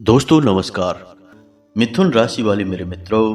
दोस्तों नमस्कार। मिथुन राशि वाले मेरे मित्रों,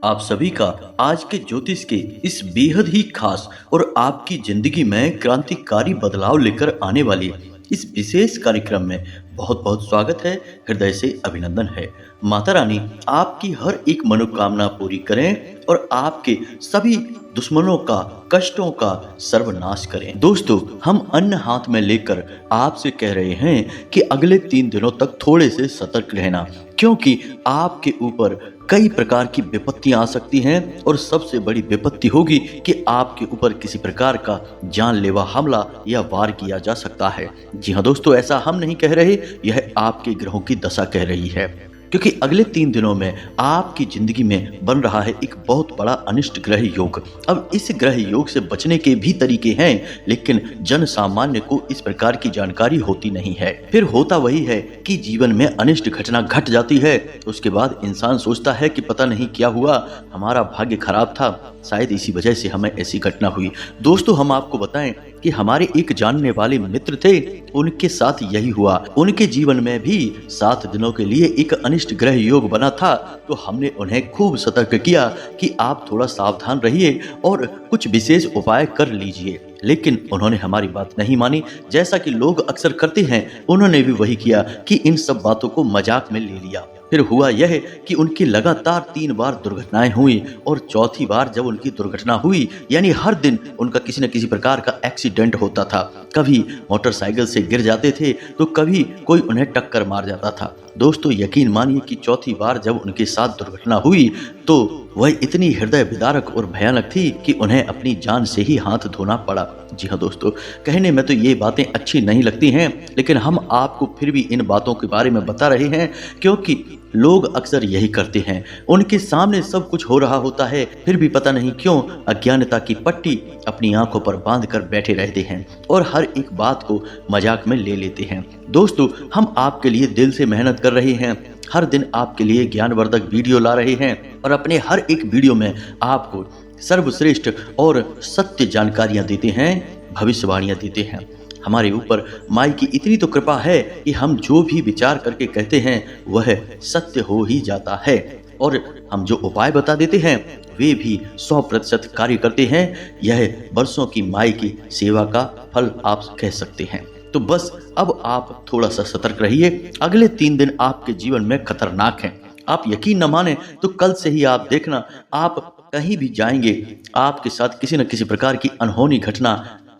आप सभी का आज के ज्योतिष के इस बेहद ही खास और आपकी जिंदगी में क्रांतिकारी बदलाव लेकर आने वाली इस विशेष कार्यक्रम में बहुत बहुत स्वागत है। हृदय से अभिनंदन है। माता रानी आपकी हर एक मनोकामना पूरी करें और आपके सभी दुश्मनों का, कष्टों का सर्वनाश करें। दोस्तों, हम अन्न हाथ में लेकर आपसे कह रहे हैं कि अगले 3 दिनों तक थोड़े से सतर्क रहना, क्योंकि आपके ऊपर कई प्रकार की विपत्तियां आ सकती हैं और सबसे बड़ी विपत्ति होगी कि आपके ऊपर किसी प्रकार का जानलेवा हमला या वार किया जा सकता है। जी हाँ दोस्तों, ऐसा हम नहीं कह रहे, यह आपके ग्रहों की दशा कह रही है, क्योंकि अगले 3 दिनों में आपकी जिंदगी में बन रहा है एक बहुत बड़ा अनिष्ट ग्रह योग। अब इस ग्रह योग से बचने के भी तरीके हैं, लेकिन जन सामान्य को इस प्रकार की जानकारी होती नहीं है। फिर होता वही है कि जीवन में अनिष्ट घटना घट जाती है। उसके बाद इंसान सोचता है कि पता नहीं क्या हुआ, हमारा भाग्य खराब था, शायद इसी वजह से हमें ऐसी घटना हुई। दोस्तों, हम आपको बताएं कि हमारे एक जानने वाले मित्र थे, उनके साथ यही हुआ। उनके जीवन में भी 7 दिनों के लिए एक अनिष्ट ग्रह योग बना था, तो हमने उन्हें खूब सतर्क किया कि आप थोड़ा सावधान रहिए और कुछ विशेष उपाय कर लीजिए। लेकिन उन्होंने हमारी बात नहीं मानी। जैसा कि लोग अक्सर करते हैं, उन्होंने भी वही किया कि इन सब बातों को मजाक में ले लिया। फिर हुआ यह कि उनकी लगातार 3 बार दुर्घटनाएं हुई और चौथी बार जब उनकी दुर्घटना हुई, यानी हर दिन उनका किसी न किसी प्रकार का एक्सीडेंट होता था। कभी मोटरसाइकिल से गिर जाते थे तो कभी कोई उन्हें टक्कर मार जाता था। दोस्तों, यकीन मानिए कि चौथी बार जब उनके साथ दुर्घटना हुई तो वह इतनी हृदय विदारक और भयानक थी कि उन्हें अपनी जान से ही हाथ धोना पड़ा। जी हाँ दोस्तों, कहने में तो ये बातें अच्छी नहीं लगती हैं, लेकिन हम आपको फिर भी इन बातों के बारे में बता रहे हैं, क्योंकि लोग अक्सर यही करते हैं। उनके सामने सब कुछ हो रहा होता है, फिर भी पता नहीं क्यों अज्ञानता की पट्टी अपनी आंखों पर बांध कर बैठे रहते हैं और हर एक बात को मजाक में ले लेते हैं। दोस्तों, हम आपके लिए दिल से मेहनत कर रहे हैं, हर दिन आपके लिए ज्ञानवर्धक वीडियो ला रहे हैं और अपने हर एक वीडियो में आपको सर्वश्रेष्ठ और सत्य जानकारियां देते हैं, भविष्यवाणियां देते हैं। हमारे ऊपर माई की इतनी तो कृपा है कि हम जो भी विचार करके कहते हैं वह सत्य हो ही जाता है, और हम जो उपाय बता देते हैं वे भी 100% कार्य करते हैं। यह वर्षों की माई की सेवा का फल आप कह सकते हैं। तो बस अब आप थोड़ा सा सतर्क रहिए। अगले 3 दिन आपके जीवन में खतरनाक हैं। आप यकीन न माने तो कल से ही आप देखना, आप कहीं भी जाएंगे आपके साथ किसी न किसी प्रकार की अनहोनी घटना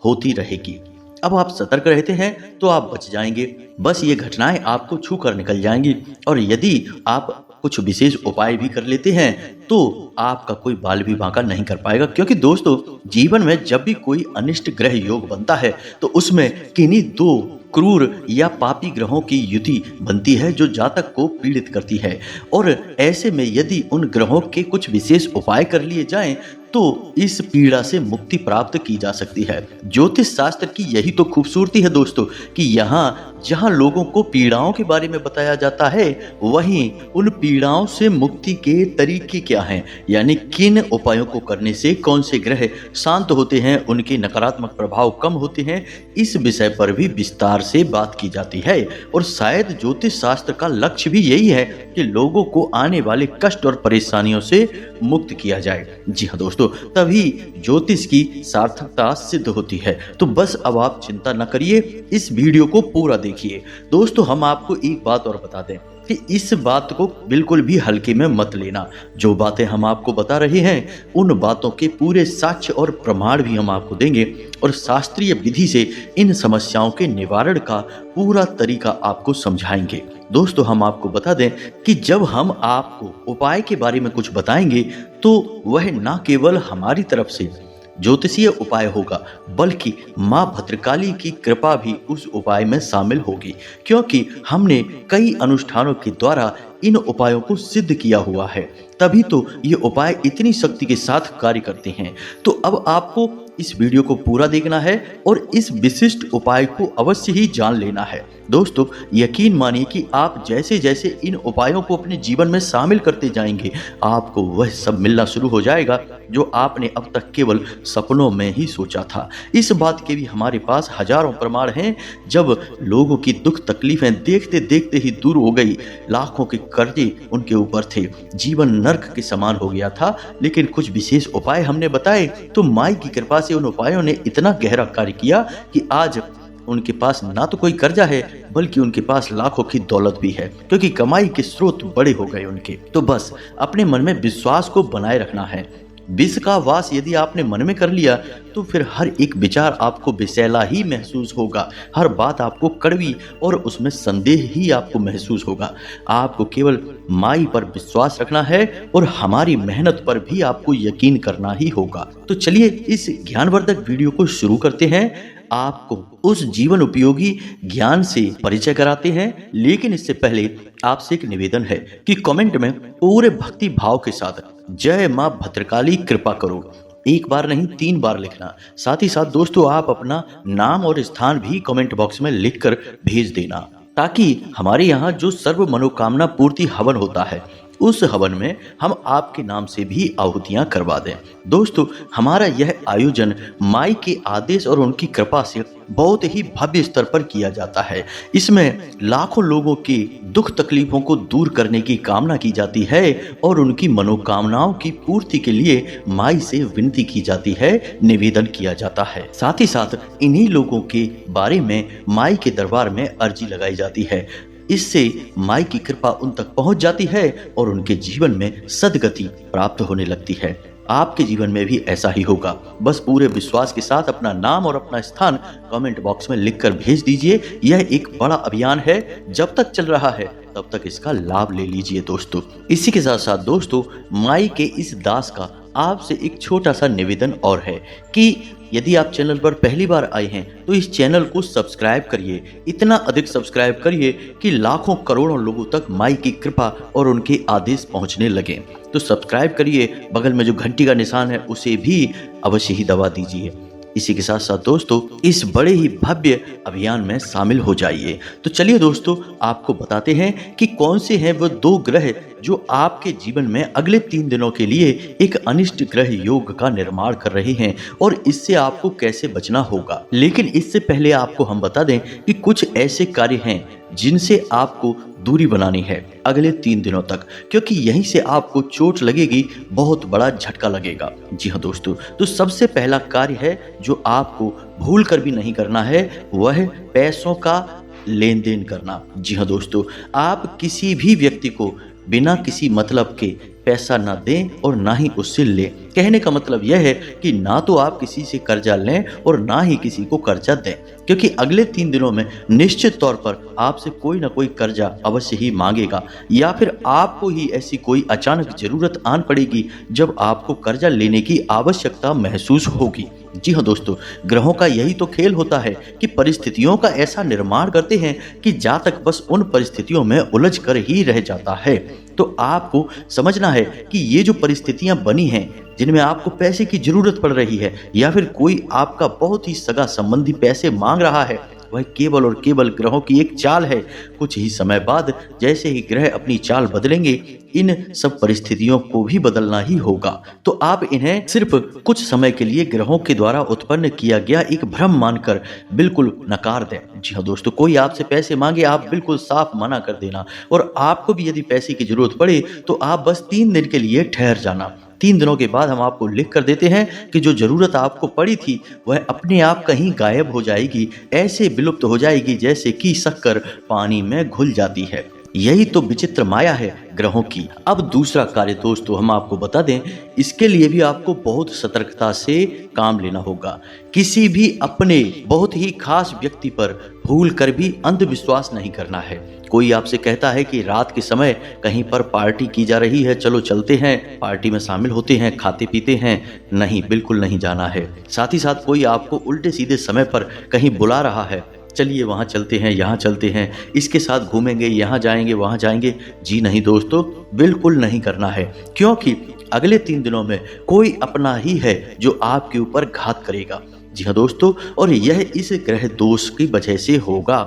होती रहेगी। अब आप सतर्क रहते हैं तो आप बच जाएंगे। बस ये घटनाएं आपको छू कर निकल जाएंगी, और यदि आप कुछ विशेष उपाय भी कर लेते हैं तो आपका कोई बाल भी बांका नहीं कर पाएगा। क्योंकि दोस्तों, जीवन में जब भी कोई अनिष्ट ग्रह योग बनता है तो उसमें किन्हीं 2 क्रूर या पापी ग्रहों की युति बनती है जो जातक को पीड़ित करती है, और ऐसे में यदि उन ग्रहों के कुछ विशेष उपाय कर लिए जाएं तो इस पीड़ा से मुक्ति प्राप्त की जा सकती है। ज्योतिष शास्त्र की यही तो खूबसूरती है दोस्तों, कि यहाँ जहाँ लोगों को पीड़ाओं के बारे में बताया जाता है, वहीं उन पीड़ाओं से मुक्ति के तरीके क्या हैं, यानी किन उपायों को करने से कौन से ग्रह शांत होते हैं, उनके नकारात्मक प्रभाव कम होते हैं, इस विषय पर भी विस्तार से बात की जाती है। और शायद ज्योतिष शास्त्र का लक्ष्य भी यही है कि लोगों को आने वाले कष्ट और परेशानियों से मुक्त किया जाए। जी हाँ दोस्तों, तभी ज्योतिष की सार्थकता सिद्ध होती है। तो बस अब आप चिंता न करिए, इस वीडियो को पूरा देखिए। दोस्तों, हम आपको एक बात और बता दें कि इस बात को बिल्कुल भी हल्के में मत लेना। जो बातें हम आपको बता रहे हैं उन बातों के पूरे साक्ष्य और प्रमाण भी हम आपको देंगे, और शास्त्रीय विधि से इन समस्याओं के निवारण का पूरा तरीका आपको समझाएंगे। दोस्तों, हम आपको बता दें कि जब हम आपको उपाय के बारे में कुछ बताएंगे तो वह ना केवल हमारी तरफ से ज्योतिषीय उपाय होगा, बल्कि माँ भद्रकाली की कृपा भी उस उपाय में शामिल होगी, क्योंकि हमने कई अनुष्ठानों के द्वारा इन उपायों को सिद्ध किया हुआ है। तभी तो ये उपाय इतनी शक्ति के साथ कार्य करते हैं। तो अब आपको इस वीडियो को पूरा देखना है और इस विशिष्ट उपाय को अवश्य ही जान लेना है। दोस्तों यकीन मानिए कि आप जैसे जैसे इन उपायों को अपने जीवन में शामिल करते जाएंगे, आपको वह सब मिलना शुरू हो जाएगा जो आपने अब तक केवल सपनों में ही सोचा था। इस बात के भी हमारे पास हजारों प्रमाण हैं। जब लोगों की दुख तकलीफें देखते देखते ही दूर हो गई, लाखों के कर्जे उनके ऊपर थे, जीवन नर्क के समान हो गया था, लेकिन कुछ विशेष उपाय हमने बताए तो माई की कृपा से उन उपायों ने इतना गहरा कार्य किया कि आज उनके पास ना तो कोई कर्जा है, बल्कि उनके पास लाखों की दौलत भी है, क्योंकि कमाई के स्रोत बड़े हो गए उनके। तो बस अपने मन में विश्वास को बनाए रखना है। विष का वास यदि आपने मन में कर लिया तो फिर हर एक विचार आपको विषैला ही महसूस होगा, हर बात आपको कड़वी और उसमें संदेह ही आपको महसूस होगा। आपको केवल माई पर विश्वास रखना है और हमारी मेहनत पर भी आपको यकीन करना ही होगा। तो चलिए इस ज्ञानवर्धक वीडियो को शुरू करते हैं। आपको उस जीवन उपयोगी ज्ञान से परिचय कराते हैं, लेकिन इससे पहले आपसे एक निवेदन है कि कमेंट में पूरे भक्ति भाव के साथ जय मां भद्रकाली कृपा करो एक बार नहीं 3 बार लिखना। साथ ही साथ दोस्तों आप अपना नाम और स्थान भी कमेंट बॉक्स में लिखकर भेज देना, ताकि हमारे यहाँ जो सर्व मनोकामना पूर्ति हवन होता है उस हवन में हम आपके नाम से भी आहुतियां करवा दें। दोस्तों हमारा यह आयोजन माई के आदेश और उनकी कृपा से बहुत ही भव्य स्तर पर किया जाता है। इसमें लाखों लोगों की दुख तकलीफों को दूर करने की कामना की जाती है और उनकी मनोकामनाओं की पूर्ति के लिए माई से विनती की जाती है, निवेदन किया जाता है। साथ ही साथ इन्हीं लोगों के बारे में माई के दरबार में अर्जी लगाई जाती है। इससे माई की कृपा उन तक पहुंच जाती है और उनके जीवन में सद्गति प्राप्त होने लगती है। आपके जीवन में भी ऐसा ही होगा। बस पूरे विश्वास के साथ अपना नाम और अपना स्थान कमेंट बॉक्स में लिखकर भेज दीजिए। यह एक बड़ा अभियान है, जब तक चल रहा है तब तक इसका लाभ ले लीजिए दोस्तों। इसी के साथ साथ दोस्तों माई के इस दास का आपसे एक छोटा सा निवेदन और है कि यदि आप चैनल पर पहली बार आए हैं तो इस चैनल को सब्सक्राइब करिए, इतना अधिक सब्सक्राइब करिए कि लाखों करोड़ों लोगों तक माई की कृपा और उनके आदेश पहुंचने लगे। तो सब्सक्राइब करिए, बगल में जो घंटी का निशान है उसे भी अवश्य ही दबा दीजिए। इसी के साथ साथ दोस्तों इस बड़े ही भव्य अभियान में शामिल हो जाइए। तो चलिए दोस्तों आपको बताते हैं कि कौन से हैं वो 2 ग्रह जो आपके जीवन में अगले 3 दिनों के लिए एक अनिष्ट ग्रह योग का निर्माण कर रहे हैं और इससे आपको कैसे बचना होगा। लेकिन इससे पहले आपको हम बता दें कि कुछ ऐसे कार्य हैं जिनसे आपको दूरी बनानी है अगले 3 दिनों तक, क्योंकि यहीं से आपको चोट लगेगी, बहुत बड़ा झटका लगेगा। जी हाँ दोस्तों, तो सबसे पहला कार्य है जो आपको भूल कर भी नहीं करना है, वह पैसों का लेन देन करना। जी हाँ दोस्तों, आप किसी भी व्यक्ति को बिना किसी मतलब के पैसा ना दें और ना ही उससे लें। कहने का मतलब यह है कि ना तो आप किसी से कर्जा लें और ना ही किसी को कर्जा दें, क्योंकि अगले 3 दिनों में निश्चित तौर पर आपसे कोई ना कोई कर्जा अवश्य ही मांगेगा, या फिर आपको ही ऐसी कोई अचानक जरूरत आन पड़ेगी जब आपको कर्जा लेने की आवश्यकता महसूस होगी। जी हाँ दोस्तों, ग्रहों का यही तो खेल होता है कि परिस्थितियों का ऐसा निर्माण करते हैं कि जातक बस उन परिस्थितियों में उलझ कर ही रह जाता है। तो आपको समझना है कि ये जो परिस्थितियां बनी हैं जिनमें आपको पैसे की जरूरत पड़ रही है, या फिर कोई आपका बहुत ही सगा संबंधी पैसे मांग रहा है, वह केवल और केवल ग्रहों की एक चाल है। कुछ ही समय बाद जैसे ही ग्रह अपनी चाल बदलेंगे, इन सब परिस्थितियों को भी बदलना ही होगा। तो आप इन्हें सिर्फ कुछ समय के लिए ग्रहों के द्वारा उत्पन्न किया गया एक भ्रम मानकर बिल्कुल नकार दें। जी हाँ दोस्तों, कोई आपसे पैसे मांगे आप बिल्कुल साफ मना कर देना, और आपको भी यदि पैसे की जरूरत पड़े तो आप बस 3 दिन के लिए ठहर जाना। 3 दिनों के बाद हम आपको लिख कर देते हैं कि जो जरूरत आपको पड़ी थी वह अपने आप कहीं गायब हो जाएगी, ऐसे विलुप्त हो जाएगी जैसे कि शक्कर पानी में घुल जाती है। यही तो विचित्र माया है ग्रहों की। अब दूसरा कार्य दोस्तों हम आपको बता दें, इसके लिए भी आपको बहुत सतर्कता से काम लेना होगा। किसी भी अपने बहुत ही खास व्यक्ति पर भूल कर भी अंधविश्वास नहीं करना है। कोई आपसे कहता है कि रात के समय कहीं पर पार्टी की जा रही है, चलो चलते हैं, पार्टी में शामिल होते हैं, खाते पीते हैं, नहीं, बिल्कुल नहीं जाना है। साथ ही साथ कोई आपको उल्टे सीधे समय पर कहीं बुला रहा है, चलिए वहाँ चलते हैं, यहाँ चलते हैं, इसके साथ घूमेंगे, यहाँ जाएंगे, वहाँ जाएंगे, जी नहीं दोस्तों, बिल्कुल नहीं करना है, क्योंकि अगले 3 दिनों में कोई अपना ही है जो आपके ऊपर घात करेगा। जी हाँ दोस्तों, और यह इस ग्रह दोष की वजह से होगा।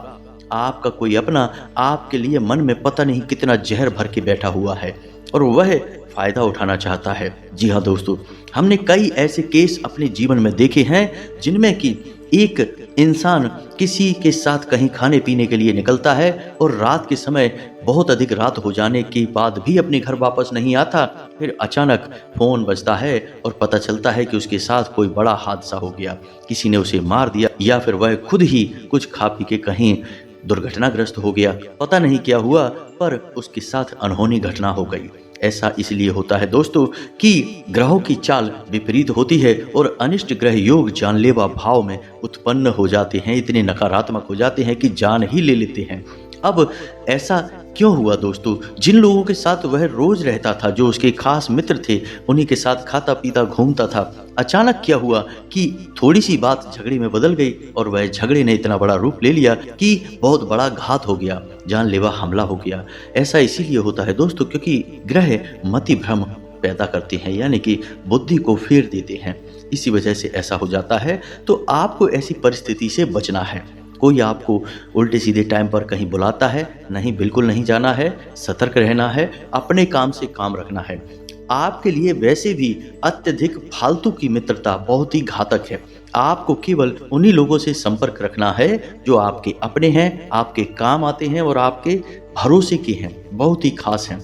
आपका कोई अपना आपके लिए मन में पता नहीं कितना जहर भर के बैठा हुआ है और वह फायदा उठाना चाहता है। जी हाँ दोस्तों, हमने कई ऐसे केस अपने जीवन में देखे हैं जिनमें कि एक इंसान किसी के साथ कहीं खाने पीने के लिए निकलता है और रात के समय बहुत अधिक रात हो जाने के बाद भी अपने घर वापस नहीं आता। फिर अचानक फोन बजता है और पता चलता है कि उसके साथ कोई बड़ा हादसा हो गया, किसी ने उसे मार दिया या फिर वह खुद ही कुछ खा पी के कहीं दुर्घटनाग्रस्त हो गया। पता नहीं क्या हुआ पर उसके साथ अनहोनी घटना हो गई। ऐसा इसलिए होता है दोस्तों कि ग्रहों की चाल विपरीत होती है और अनिष्ट ग्रह योग जानलेवा भाव में उत्पन्न हो जाते हैं, इतने नकारात्मक हो जाते हैं कि जान ही ले लेते हैं। अब ऐसा क्यों हुआ दोस्तों? जिन लोगों के साथ वह रोज रहता था, जो उसके खास मित्र थे, उन्हीं के साथ खाता पीता घूमता था, अचानक क्या हुआ कि थोड़ी सी बात झगड़े में बदल गई और वह झगड़े ने इतना बड़ा रूप ले लिया कि बहुत बड़ा घात हो गया, जानलेवा हमला हो गया। ऐसा इसीलिए होता है दोस्तों क्योंकि ग्रह मति भ्रम पैदा करते हैं, यानी कि बुद्धि को फेर देते हैं। इसी वजह से ऐसा हो जाता है। तो आपको ऐसी परिस्थिति से बचना है। कोई आपको उल्टे सीधे टाइम पर कहीं बुलाता है, नहीं, बिल्कुल नहीं जाना है, सतर्क रहना है, अपने काम से काम रखना है। आपके लिए वैसे भी अत्यधिक फालतू की मित्रता बहुत ही घातक है। आपको केवल उन्हीं लोगों से संपर्क रखना है जो आपके अपने हैं, आपके काम आते हैं और आपके भरोसे के हैं, बहुत ही खास हैं।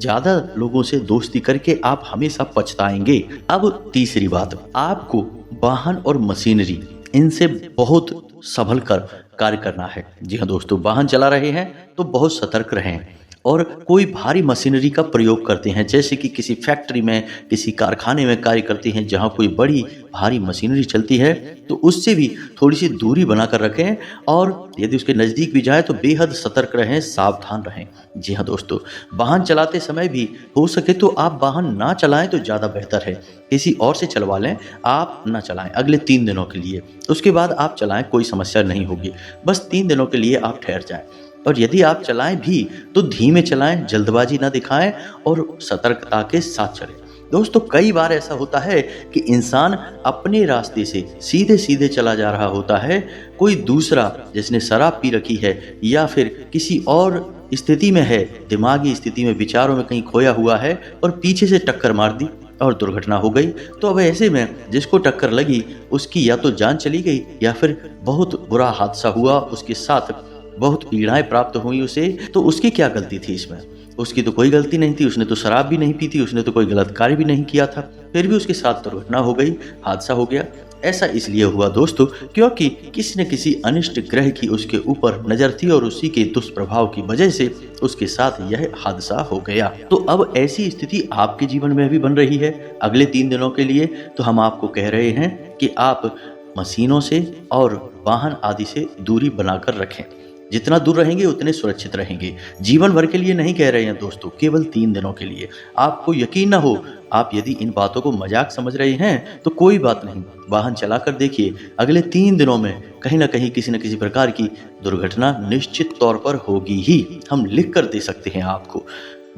ज्यादा लोगों से दोस्ती करके आप हमेशा पछताएंगे। अब तीसरी बात, आपको वाहन और मशीनरी इनसे बहुत संभल कर कार्य करना है। जी हाँ दोस्तों, वाहन चला रहे हैं तो बहुत सतर्क रहें और कोई भारी मशीनरी का प्रयोग करते हैं, जैसे कि किसी फैक्ट्री में, किसी कारखाने में कार्य करते हैं जहां कोई बड़ी भारी मशीनरी चलती है, तो उससे भी थोड़ी सी दूरी बनाकर रखें और यदि उसके नज़दीक भी जाए तो बेहद सतर्क रहें, सावधान रहें। जी हाँ दोस्तों, वाहन चलाते समय भी हो सके तो आप वाहन ना चलाएं तो ज़्यादा बेहतर है। किसी और से चलवा लें, आप ना चलाएं अगले 3 दिनों के लिए। उसके बाद आप चलाएं, कोई समस्या नहीं होगी। बस 3 दिनों के लिए आप ठहर जाएं। और यदि आप चलाएं भी तो धीमे चलाएं, जल्दबाजी ना दिखाएं और सतर्कता के साथ चलें। दोस्तों, कई बार ऐसा होता है कि इंसान अपने रास्ते से सीधे सीधे चला जा रहा होता है, कोई दूसरा जिसने शराब पी रखी है या फिर किसी और स्थिति में है, दिमागी स्थिति में, विचारों में कहीं खोया हुआ है और पीछे से टक्कर मार दी और दुर्घटना हो गई। तो अब ऐसे में जिसको टक्कर लगी उसकी या तो जान चली गई या फिर बहुत बुरा हादसा हुआ, उसके साथ बहुत पीड़ाएं प्राप्त हुई उसे। तो उसकी क्या गलती थी इसमें? उसकी तो कोई गलती नहीं थी, उसने तो शराब भी नहीं पी थी, उसने तो कोई गलत कार्य भी नहीं किया था, फिर भी उसके साथ दुर्घटना हो गई, हादसा हो गया। ऐसा इसलिए हुआ दोस्तों क्योंकि किसी न किसी अनिष्ट ग्रह की उसके ऊपर नजर थी और उसी के दुष्प्रभाव की वजह से उसके साथ यह हादसा हो गया। तो अब ऐसी स्थिति आपके जीवन में भी बन रही है अगले 3 दिनों के लिए। तो हम आपको कह रहे हैं कि आप मशीनों से और वाहन आदि से दूरी बनाकर रखें। जितना दूर रहेंगे उतने सुरक्षित रहेंगे। जीवन भर के लिए नहीं कह रहे हैं दोस्तों, केवल 3 दिनों के लिए। आपको यकीन ना हो, आप यदि इन बातों को मजाक समझ रहे हैं तो कोई बात नहीं, वाहन चलाकर देखिए, अगले 3 दिनों में कहीं ना कहीं किसी न किसी प्रकार की दुर्घटना निश्चित तौर पर होगी ही। हम लिख कर दे सकते हैं आपको।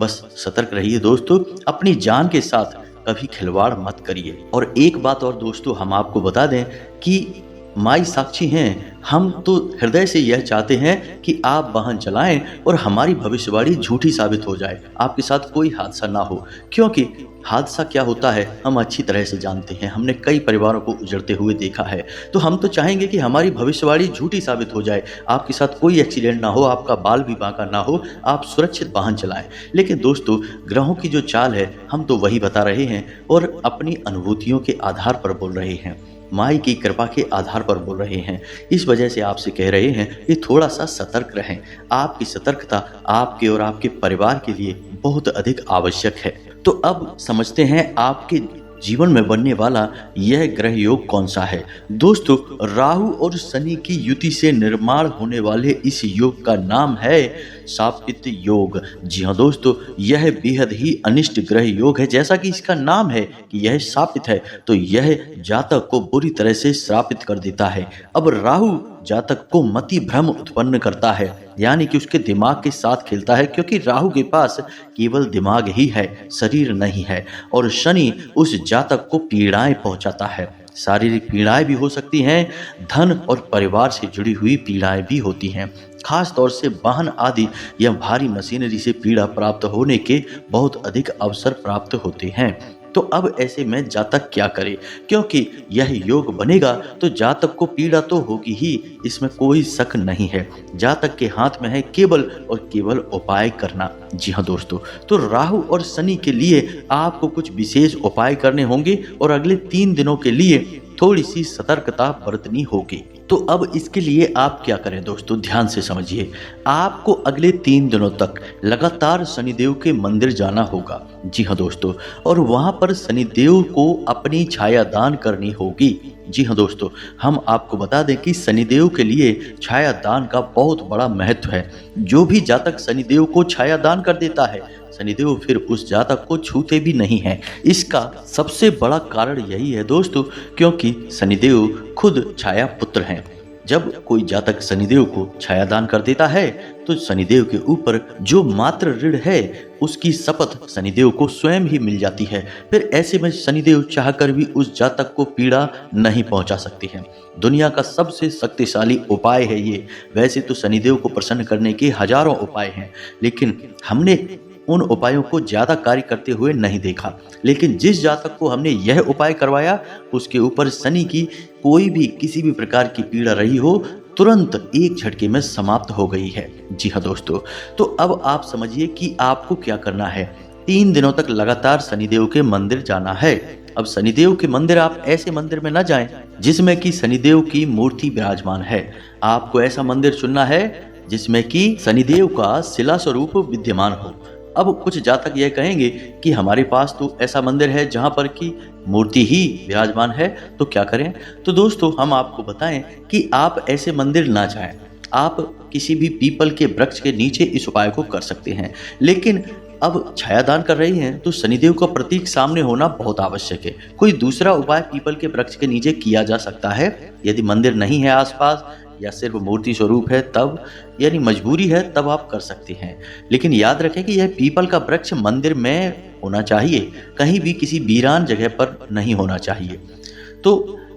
बस सतर्क रहिए दोस्तों, अपनी जान के साथ कभी खिलवाड़ मत करिए। और एक बात और दोस्तों, हम आपको बता दें कि माई साक्षी हैं, हम तो हृदय से यह चाहते हैं कि आप वाहन चलाएं और हमारी भविष्यवाणी झूठी साबित हो जाए, आपके साथ कोई हादसा ना हो। क्योंकि हादसा क्या होता है हम अच्छी तरह से जानते हैं, हमने कई परिवारों को उजड़ते हुए देखा है। तो हम तो चाहेंगे कि हमारी भविष्यवाणी झूठी साबित हो जाए, आपके साथ कोई एक्सीडेंट ना हो, आपका बाल भी बांका ना हो, आप सुरक्षित वाहन चलाएं। लेकिन दोस्तों, ग्रहों की जो चाल है हम तो वही बता रहे हैं और अपनी अनुभूतियों के आधार पर बोल रहे हैं, माई की कृपा के आधार पर बोल रहे हैं। इस वजह से आपसे कह रहे हैं कि थोड़ा सा सतर्क रहें। आपकी सतर्कता आपके और आपके परिवार के लिए बहुत अधिक आवश्यक है। तो अब समझते हैं आपके जीवन में बनने वाला यह ग्रह योग कौन सा है। दोस्तों, राहु और शनि की युति से निर्माण होने वाले इस योग का नाम है शापित योग। जी हाँ दोस्तों, यह बेहद ही अनिष्ट ग्रह योग है। जैसा कि इसका नाम है कि यह शापित है, तो यह जातक को बुरी तरह से श्रापित कर देता है। अब राहु जातक को मति भ्रम उत्पन्न करता है, यानी कि उसके दिमाग के साथ खेलता है, क्योंकि राहु के पास केवल दिमाग ही है, शरीर नहीं है। और शनि उस जातक को पीड़ाएं पहुंचाता है। शारीरिक पीड़ाएं भी हो सकती हैं, धन और परिवार से जुड़ी हुई पीड़ाएं भी होती हैं। खास तौर से वाहन आदि या भारी मशीनरी से पीड़ा प्राप्त होने के बहुत अधिक अवसर प्राप्त होते हैं। तो अब ऐसे में जातक क्या करे, क्योंकि यह योग बनेगा तो जातक को पीड़ा तो होगी ही, इसमें कोई शक नहीं है। जातक के हाथ में है केवल और केवल उपाय करना। जी हाँ दोस्तों, तो राहु और शनि के लिए आपको कुछ विशेष उपाय करने होंगे और अगले 3 दिनों के लिए थोड़ी सी सतर्कता बरतनी होगी। तो अब इसके लिए आप क्या करें दोस्तों, ध्यान से समझिए। आपको अगले 3 दिनों तक लगातार शनिदेव के मंदिर जाना होगा। जी हाँ दोस्तों, और वहां पर शनिदेव को अपनी छाया दान करनी होगी। जी हाँ दोस्तों, हम आपको बता दें कि शनिदेव के लिए छाया दान का बहुत बड़ा महत्व है। जो भी जातक शनिदेव को छाया दान कर देता है, शनिदेव फिर उस जातक को छूते भी नहीं हैं। इसका सबसे बड़ा कारण यही है दोस्तों, क्योंकि शनिदेव खुद छाया पुत्र हैं। जब कोई जातक शनिदेव को छाया दान कर देता है तो शनिदेव के ऊपर जो मात्र ऋण है उसकी शपथ शनिदेव को स्वयं ही मिल जाती है। फिर ऐसे में शनिदेव चाहकर भी उस जातक को पीड़ा नहीं पहुंचा सकती है। दुनिया का सबसे शक्तिशाली उपाय है ये। वैसे तो शनिदेव को प्रसन्न करने के हजारों उपाय हैं, लेकिन हमने उन उपायों को ज्यादा कार्य करते हुए नहीं देखा। लेकिन जिस जातक को हमने यह उपाय करवाया, उसके ऊपर शनि की कोई भी किसी भी प्रकार की पीड़ा रही हो, तुरंत एक झटके में समाप्त हो गई है। जी हाँ दोस्तों, तो अब आप समझिए कि आपको क्या करना है। 3 दिनों तक लगातार शनिदेव के मंदिर जाना है। अब शनिदेव के मंदिर, आप ऐसे मंदिर में न जाएं जिसमें कि शनिदेव की मूर्ति विराजमान है। आपको ऐसा मंदिर चुनना है जिसमें कि शनिदेव का शिला स्वरूप विद्यमान हो। अब कुछ जातक यह कहेंगे कि हमारे पास तो ऐसा मंदिर है जहां पर की मूर्ति ही विराजमान है, तो क्या करें। तो दोस्तों, हम आपको बताएं कि आप ऐसे मंदिर ना जाएं। आप किसी भी पीपल के वृक्ष के नीचे इस उपाय को कर सकते हैं। लेकिन अब छायादान कर रही हैं तो शनिदेव का प्रतीक सामने होना बहुत आवश्यक है। कोई दूसरा उपाय पीपल के वृक्ष के नीचे किया जा सकता है। यदि मंदिर नहीं है आसपास या सिर्फ मूर्ति स्वरूप है, तब यानी मजबूरी है, तब आप कर सकते हैं। लेकिन याद रखें कि यह पीपल का वृक्ष मंदिर में होना चाहिए, कहीं भी किसी वीरान जगह पर नहीं होना चाहिए। तो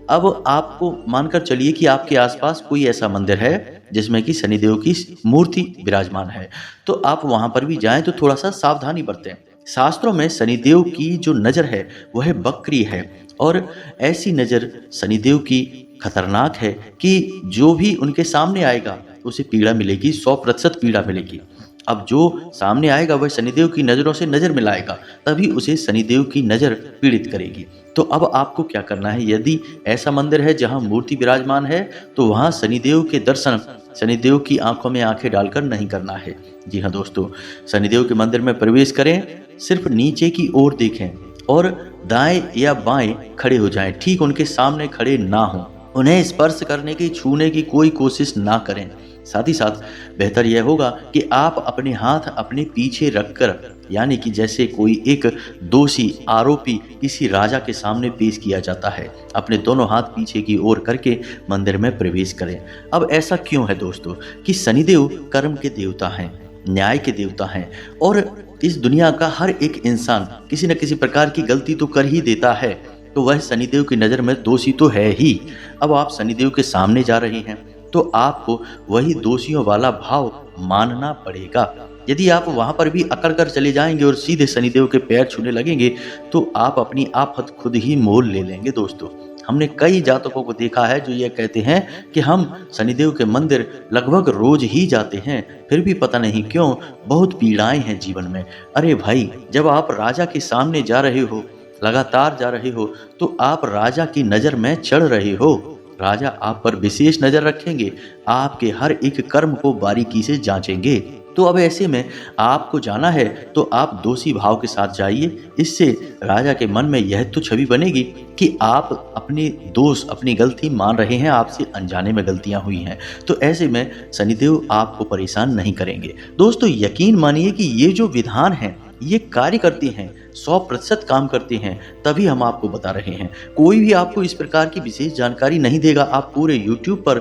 अब आपको मानकर चलिए कि आपके आसपास कोई ऐसा मंदिर है जिसमें कि शनिदेव की मूर्ति विराजमान है, तो आप वहां पर भी जाएं तो थोड़ा सा सावधानी बरतें। शास्त्रों में शनिदेव की जो नजर है वह बकरी है, और ऐसी नजर शनिदेव की खतरनाक है कि जो भी उनके सामने आएगा उसे पीड़ा मिलेगी, 100% पीड़ा मिलेगी। अब जो सामने आएगा वह शनिदेव की नज़रों से नज़र मिलाएगा, तभी उसे शनिदेव की नज़र पीड़ित करेगी। तो अब आपको क्या करना है, यदि ऐसा मंदिर है जहां मूर्ति विराजमान है तो वहां शनिदेव के दर्शन शनिदेव की आंखों में आंखें डालकर नहीं करना है। जी हाँ दोस्तों, शनिदेव के मंदिर में प्रवेश करें, सिर्फ नीचे की ओर देखें और दाएं या बाएं खड़े हो जाएं, ठीक उनके सामने खड़े ना हों। उन्हें स्पर्श करने की, छूने की कोई कोशिश ना करें। साथ ही साथ बेहतर यह होगा कि आप अपने हाथ अपने पीछे रखकर, यानी कि जैसे कोई एक दोषी आरोपी किसी राजा के सामने पेश किया जाता है, अपने दोनों हाथ पीछे की ओर करके मंदिर में प्रवेश करें। अब ऐसा क्यों है दोस्तों कि शनिदेव कर्म के देवता हैं, न्याय के देवता हैं, और इस दुनिया का हर एक इंसान किसी न किसी प्रकार की गलती तो कर ही देता है, तो वह शनिदेव की नज़र में दोषी तो है ही। अब आप शनिदेव के सामने जा रहे हैं तो आपको वही दोषियों वाला भाव मानना पड़ेगा। यदि आप वहां पर भी अकड़ कर चले जाएंगे और सीधे शनिदेव के पैर छूने लगेंगे तो आप अपनी आफत खुद ही मोल ले लेंगे। दोस्तों, हमने कई जातकों को देखा है जो ये कहते हैं कि हम शनिदेव के मंदिर लगभग रोज ही जाते हैं, फिर भी पता नहीं क्यों बहुत पीड़ाएं हैं जीवन में। अरे भाई, जब आप राजा के सामने जा रहे हो, लगातार जा रहे हो, तो आप राजा की नज़र में चढ़ रहे हो। राजा आप पर विशेष नज़र रखेंगे, आपके हर एक कर्म को बारीकी से जांचेंगे। तो अब ऐसे में आपको जाना है तो आप दोषी भाव के साथ जाइए। इससे राजा के मन में यह तो छवि बनेगी कि आप अपने दोष, अपनी गलती मान रहे हैं, आपसे अनजाने में गलतियां हुई हैं। तो ऐसे में शनिदेव आपको परेशान नहीं करेंगे। दोस्तों, यकीन मानिए कि ये जो विधान हैं ये कार्य करते हैं, 100% काम करते हैं, तभी हम आपको बता रहे हैं। कोई भी आपको इस प्रकार की विशेष जानकारी नहीं देगा। आप पूरे YouTube पर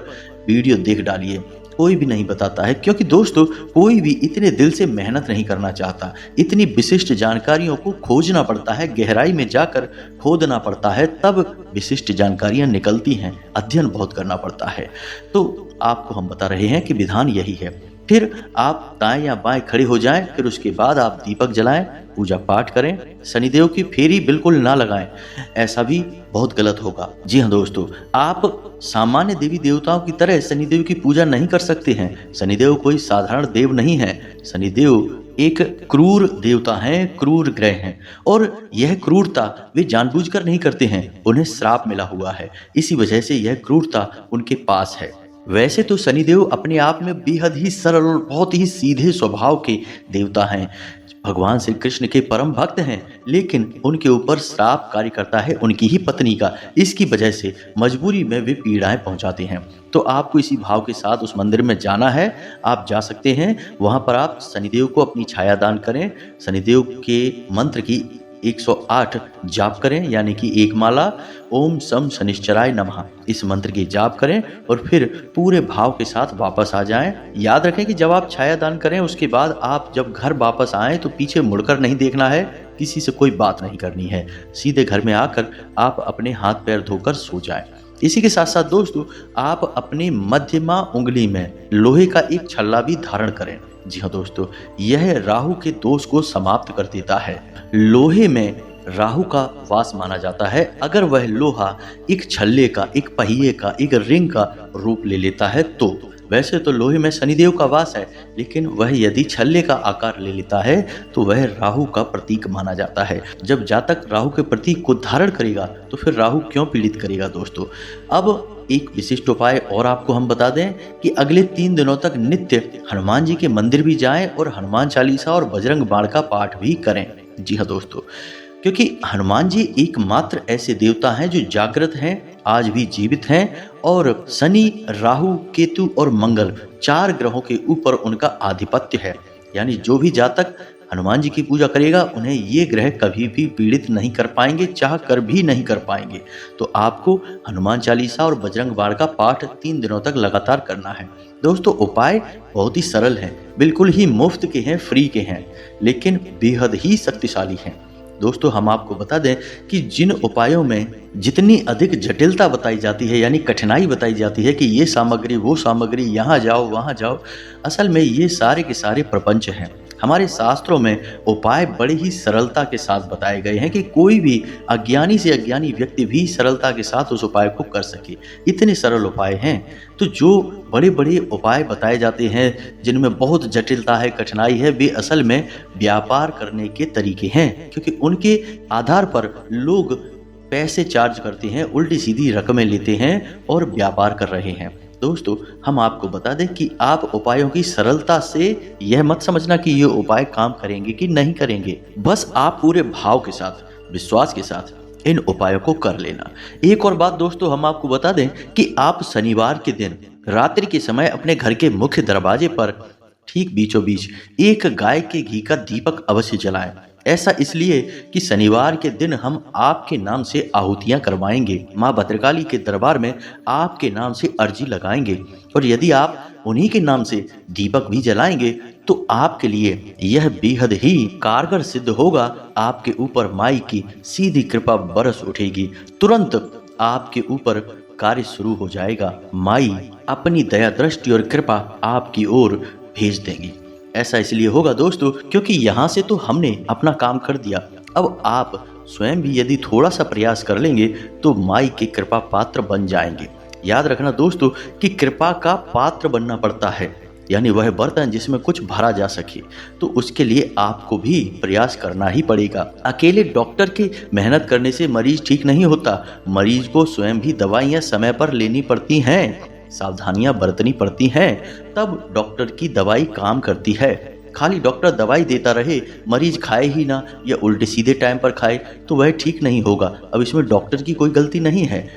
वीडियो देख डालिए, कोई भी नहीं बताता है, क्योंकि दोस्तों कोई भी इतने दिल से मेहनत नहीं करना चाहता। इतनी विशिष्ट जानकारियों को खोजना पड़ता है, गहराई में जाकर खोदना पड़ता है, तब विशिष्ट जानकारियां निकलती हैं। अध्ययन बहुत करना पड़ता है। तो आपको हम बता रहे हैं कि विधान यही है। फिर आप दाएं या बाएं खड़े हो जाएं, फिर उसके बाद आप दीपक जलाएं, पूजा पाठ करें। शनिदेव की फेरी बिल्कुल ना लगाएं, ऐसा भी बहुत गलत होगा। जी हाँ दोस्तों, आप सामान्य देवी देवताओं की तरह शनिदेव की पूजा नहीं कर सकते हैं। शनिदेव कोई साधारण देव नहीं है। शनिदेव एक क्रूर देवता हैं, क्रूर ग्रह हैं, और यह क्रूरता वे जानबूझकर नहीं करते हैं, उन्हें श्राप मिला हुआ है। इसी वजह से यह क्रूरता उनके पास है। वैसे तो शनिदेव अपने आप में बेहद ही सरल और बहुत ही सीधे स्वभाव के देवता हैं, भगवान श्री कृष्ण के परम भक्त हैं, लेकिन उनके ऊपर श्राप कार्य करता है उनकी ही पत्नी का। इसकी वजह से मजबूरी में वे पीड़ाएं पहुंचाते हैं। तो आपको इसी भाव के साथ उस मंदिर में जाना है, आप जा सकते हैं। वहां पर आप शनिदेव को अपनी छाया दान करें, शनिदेव के मंत्र की 108 जाप करें, यानी कि एक माला ओम सम शनिश्चराय नमः इस मंत्र की जाप करें, और फिर पूरे भाव के साथ वापस आ जाएं। याद रखें कि जब आप छाया दान करें उसके बाद आप जब घर वापस आएं तो पीछे मुड़कर नहीं देखना है, किसी से कोई बात नहीं करनी है। सीधे घर में आकर आप अपने हाथ पैर धोकर सो जाएं। इसी के साथ साथ दोस्तों, आप अपनी मध्यमा उंगली में लोहे का एक छल्ला भी धारण करें। जी हाँ दोस्तों, यह राहु के दोष को समाप्त कर देता है। लोहे में राहु का वास माना जाता है। अगर वह लोहा एक छल्ले का, एक पहिए का, एक रिंग का रूप ले लेता है तो वैसे तो लोहे में शनिदेव का वास है, लेकिन वह यदि छल्ले का आकार ले लेता है तो वह राहु का प्रतीक माना जाता है। जब जातक राहु के प्रतीक को धारण करेगा तो फिर राहु क्यों पीड़ित करेगा दोस्तों। अब एक विशिष्ट उपाय और आपको हम बता दें कि अगले 3 दिनों तक नित्य हनुमान जी के मंदिर भी जाएं और हनुमान चालीसा और बजरंग बाण का पाठ भी करें। जी हाँ दोस्तों, क्योंकि हनुमान जी एकमात्र ऐसे देवता हैं जो जागृत हैं, आज भी जीवित हैं, और शनि, राहु, केतु और मंगल 4 ग्रहों के ऊपर उनका आधिपत्य है। यानी जो भी जातक हनुमान जी की पूजा करेगा उन्हें ये ग्रह कभी भी पीड़ित नहीं कर पाएंगे, चाह कर भी नहीं कर पाएंगे। तो आपको हनुमान चालीसा और बजरंग बाण का पाठ 3 दिनों तक लगातार करना है। दोस्तों उपाय बहुत ही सरल हैं, बिल्कुल ही मुफ्त के हैं, फ्री के हैं, लेकिन बेहद ही शक्तिशाली हैं। दोस्तों हम आपको बता दें कि जिन उपायों में जितनी अधिक जटिलता बताई जाती है, यानी कठिनाई बताई जाती है कि ये सामग्री वो सामग्री, यहाँ जाओ वहाँ जाओ, असल में ये सारे के सारे प्रपंच हैं। हमारे शास्त्रों में उपाय बड़े ही सरलता के साथ बताए गए हैं कि कोई भी अज्ञानी से अज्ञानी व्यक्ति भी सरलता के साथ उस उपाय को कर सके। इतने सरल उपाय हैं। तो जो बड़े बड़े उपाय बताए जाते हैं जिनमें बहुत जटिलता है, कठिनाई है, वे असल में व्यापार करने के तरीके हैं, क्योंकि उनके आधार पर लोग पैसे चार्ज करते हैं, उल्टी सीधी रकमें लेते हैं और व्यापार कर रहे हैं। दोस्तों हम आपको बता दें कि आप उपायों की सरलता से यह मत समझना कि ये उपाय काम करेंगे कि नहीं करेंगे, बस आप पूरे भाव के साथ, विश्वास के साथ इन उपायों को कर लेना। एक और बात दोस्तों हम आपको बता दें कि आप शनिवार के दिन रात्रि के समय अपने घर के मुख्य दरवाजे पर ठीक बीचों बीच एक गाय के घी का दीपक अवश्य जलाएं। ऐसा इसलिए कि शनिवार के दिन हम आपके नाम से आहुतियां करवाएंगे, माँ भद्रकाली के दरबार में आपके नाम से अर्जी लगाएंगे, और यदि आप उन्हीं के नाम से दीपक भी जलाएंगे तो आपके लिए यह बेहद ही कारगर सिद्ध होगा। आपके ऊपर माई की सीधी कृपा बरस उठेगी, तुरंत आपके ऊपर कार्य शुरू हो जाएगा। माई अपनी दया दृष्टि और कृपा आपकी ओर भेज देंगी। ऐसा इसलिए होगा दोस्तों क्योंकि यहाँ से तो हमने अपना काम कर दिया, अब आप स्वयं भी यदि थोड़ा सा प्रयास कर लेंगे तो माई के कृपा पात्र बन जाएंगे। याद रखना दोस्तों कि कृपा का पात्र बनना पड़ता है, यानी वह बर्तन जिसमें कुछ भरा जा सके, तो उसके लिए आपको भी प्रयास करना ही पड़ेगा। अकेले डॉक्टर की मेहनत करने से मरीज ठीक नहीं होता, मरीज को स्वयं भी दवाइयाँ समय पर लेनी पड़ती हैं, सावधानियां बरतनी पड़ती हैं, तब डॉक्टर की दवाई काम करती है। खाली डॉक्टर दवाई देता रहे, मरीज खाए ही ना या उल्टे सीधे टाइम पर खाए तो वह ठीक नहीं होगा। अब इसमें डॉक्टर की कोई गलती नहीं है,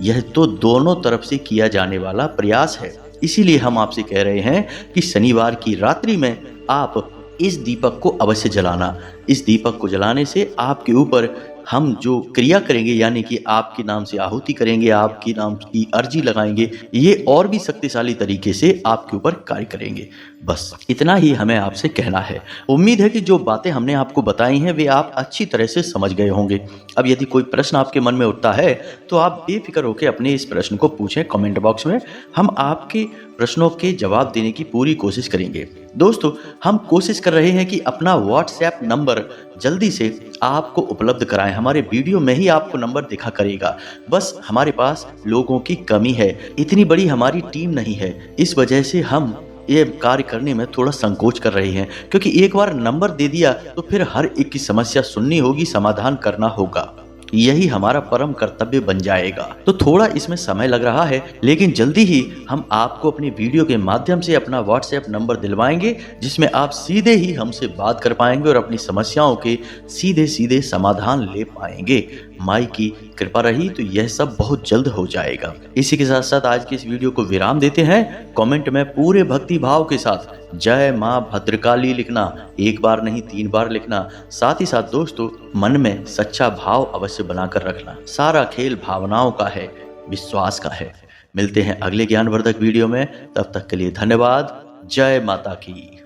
यह तो दोनों तरफ से किया जाने वाला प्रयास है। इसीलिए हम आपसे कह रहे हैं कि शनिवार की रात्रि में आप इस दीपक को अवश्य जलाना। इस दीपक को जलाने से आपके ऊपर हम जो क्रिया करेंगे यानी कि आपके नाम से आहुति करेंगे, आपके नाम की अर्जी लगाएंगे, ये और भी शक्तिशाली तरीके से आपके ऊपर कार्य करेंगे। बस इतना ही हमें आपसे कहना है। उम्मीद है कि जो बातें हमने आपको बताई हैं वे आप अच्छी तरह से समझ गए होंगे। अब यदि कोई प्रश्न आपके मन में उठता है तो आप बेफिक्र होकर अपने इस प्रश्न को पूछें कमेंट बॉक्स में। हम आपके प्रश्नों के जवाब देने की पूरी कोशिश करेंगे। दोस्तों, हम कोशिश कर रहे हैं कि अपना व्हाट्सएप नंबर जल्दी से आपको उपलब्ध कराएं। हमारे वीडियो में ही आपको नंबर दिखा करेगा। बस हमारे पास लोगों की कमी है, इतनी बड़ी हमारी टीम नहीं है। इस वजह से हम ये कार्य करने में थोड़ा संकोच कर रहे हैं, क्योंकि एक बार नंबर दे दिया तो फिर हर एक की समस्या सुननी होगी, समाधान करना होगा। यही हमारा परम कर्तव्य बन जाएगा। तो थोड़ा इसमें समय लग रहा है, लेकिन जल्दी ही हम आपको अपनी वीडियो के माध्यम से अपना व्हाट्सएप नंबर दिलवाएंगे, जिसमें आप सीधे ही हमसे बात कर पाएंगे और अपनी समस्याओं के सीधे सीधे समाधान ले पाएंगे। माई की कृपा रही तो यह सब बहुत जल्द हो जाएगा। इसी के साथ साथ आज की इस वीडियो को विराम देते हैं। कमेंट में पूरे भक्ति भाव के साथ जय मां भद्रकाली लिखना, एक बार नहीं 3 बार लिखना। साथ ही साथ दोस्तों, मन में सच्चा भाव अवश्य बनाकर रखना। सारा खेल भावनाओं का है, विश्वास का है। मिलते हैं अगले ज्ञानवर्धक वीडियो में, तब तक के लिए धन्यवाद। जय माता की।